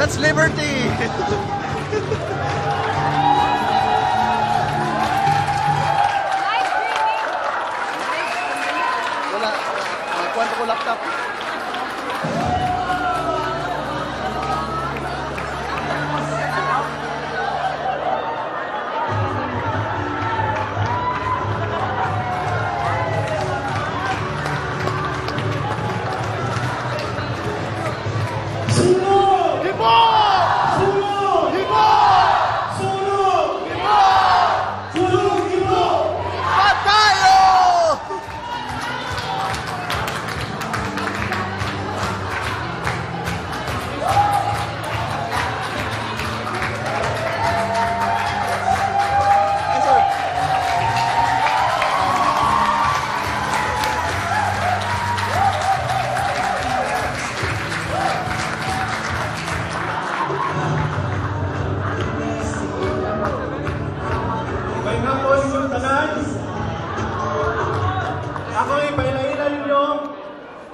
That's liberty! Wala, magkwento ko laptop.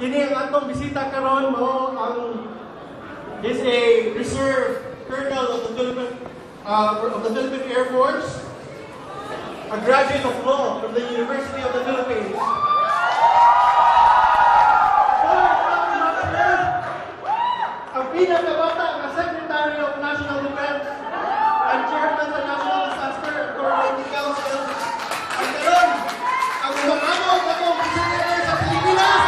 Kini ang atong bisita karon mo is a reserve colonel of the Philippine Air Force, a graduate of law from the University of the Philippines. Ang pinakabata na Secretary of National Defense and Chairman sa National Disaster and Coordinating Council. Ang karon, ang umakamot akong bisita sa Pilipinas.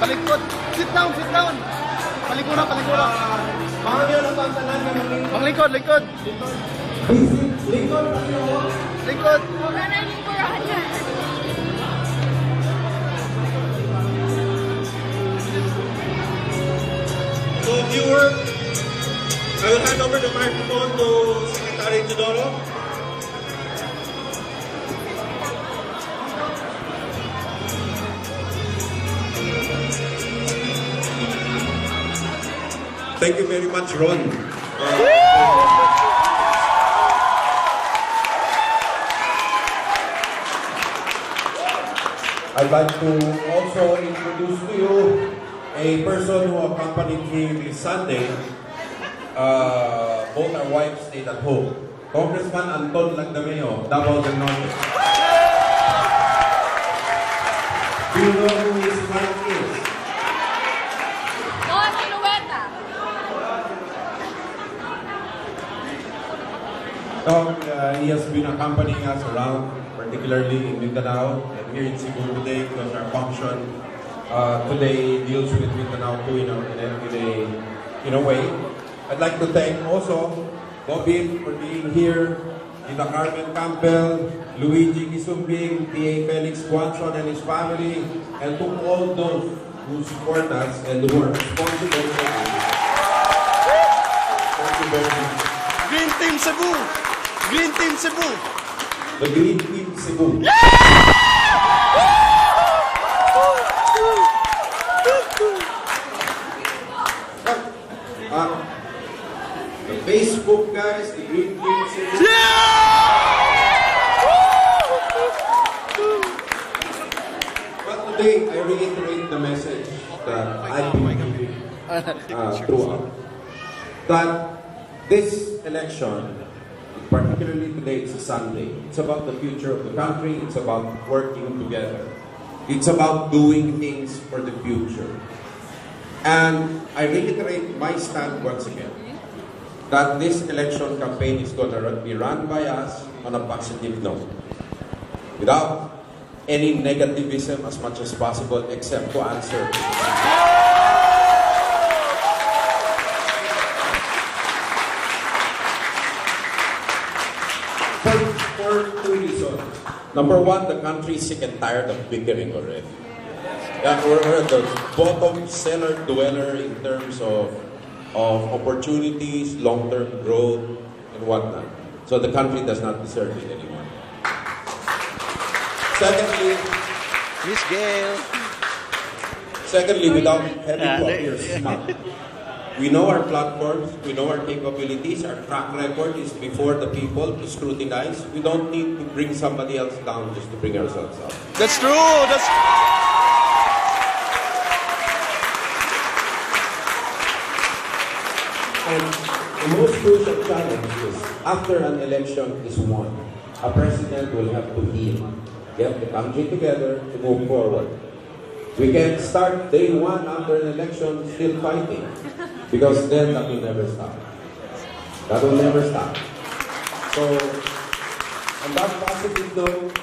Palikod! Sit down! Sit down! Palikuran! Palikuran! Mahangyo na ang tanan ng lingkod. Panglingkod! Lingkod! Lingkod! Lingkod! Wala na yung kurahan niya. So, viewer, I will hand over the microphone to Secretary Teodoro. Thank you very much, Ron. I'd like to also introduce to you a person who accompanied me this Sunday. Both our wives stayed at home. Congressman Anton Lagdameo, Davao del Norte. Do you know who his wife is? He has been accompanying us around, particularly in Mindanao and here in Cebu today, because our function today deals with Mindanao too in a way. I'd like to thank also Bobby for being here, Ida Carmen Campbell, Luigi Gisumbing, T.A. Felix Guanzon and his family, and to all those who support us and who are responsible for us. Thank you very much. Green Team Cebu! Green Team Cebu! The Green Team Cebu. Facebook, guys, the Green Team Cebu. But today, I reiterate the message that I've been giving throughout. That this election, particularly today, it's a Sunday. It's about the future of the country. It's about working together. It's about doing things for the future. And I reiterate my stand once again, that this election campaign is going to be run by us on a positive note, without any negativism as much as possible, except to answer. For two reasons. Number one, the country is sick and tired of bickering already. Yeah, we're at the bottom cellar dweller in terms of opportunities, long-term growth, and whatnot. So the country does not deserve it anymore. Secondly, without having to appear smart, we know our platforms, we know our capabilities, our track record is before the people to scrutinize. We don't need to bring somebody else down just to bring ourselves up. That's true. And the most crucial challenge is, after an election is won, a president will have to heal, get the country together to move forward. We can't start day one after an election still fighting, because then that will never stop. That will never stop. So, on that positive note,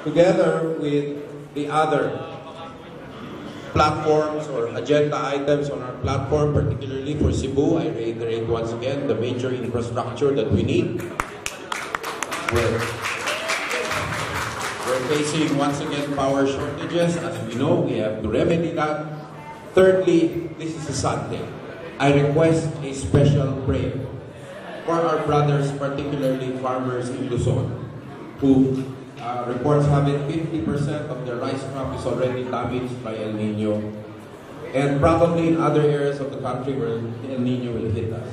together with the other platforms or agenda items on our platform, particularly for Cebu, I reiterate once again the major infrastructure that we need. We're facing once again power shortages. As we know, we have to remedy that. Thirdly, this is a Sunday. I request a special prayer for our brothers, particularly farmers in Luzon, who reports having 50% of their rice crop is already damaged by El Nino, and probably in other areas of the country where El Nino will hit us.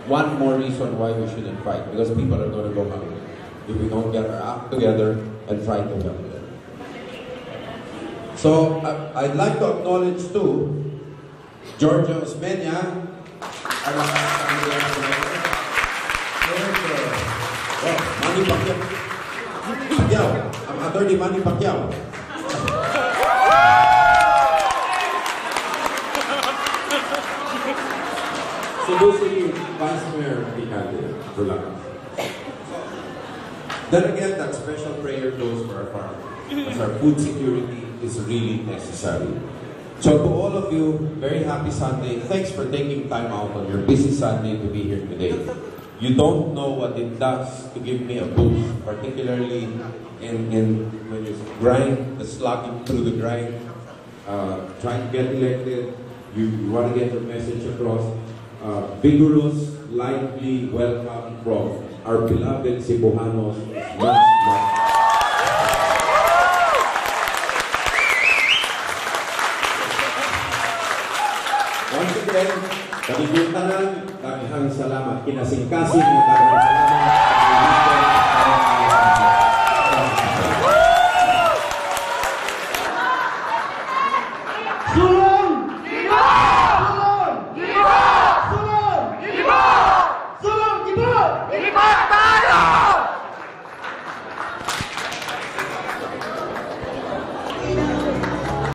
One more reason why we shouldn't fight, because people are going to go hungry if we don't get our act together and try to help them. So I'd like to acknowledge too Georgia Osmeña, our Manny Pacquiao, Attorney Manny Pacquiao. Cebu City Vice Mayor Picante, Bulacan. Then again, that special prayer goes for our farmers, as our food security is really necessary. So to all of you, very happy Sunday. Thanks for taking time out on your busy Sunday to be here today. You don't know what it does to give me a boost, particularly in when you grind, the slugging through the grind, trying to get elected, you want to get your message across. Vigorous, lively welcome from our beloved Cebuanos. Once again, kami tanan, daghang salamat, kinasing-kasing, daghang salamat.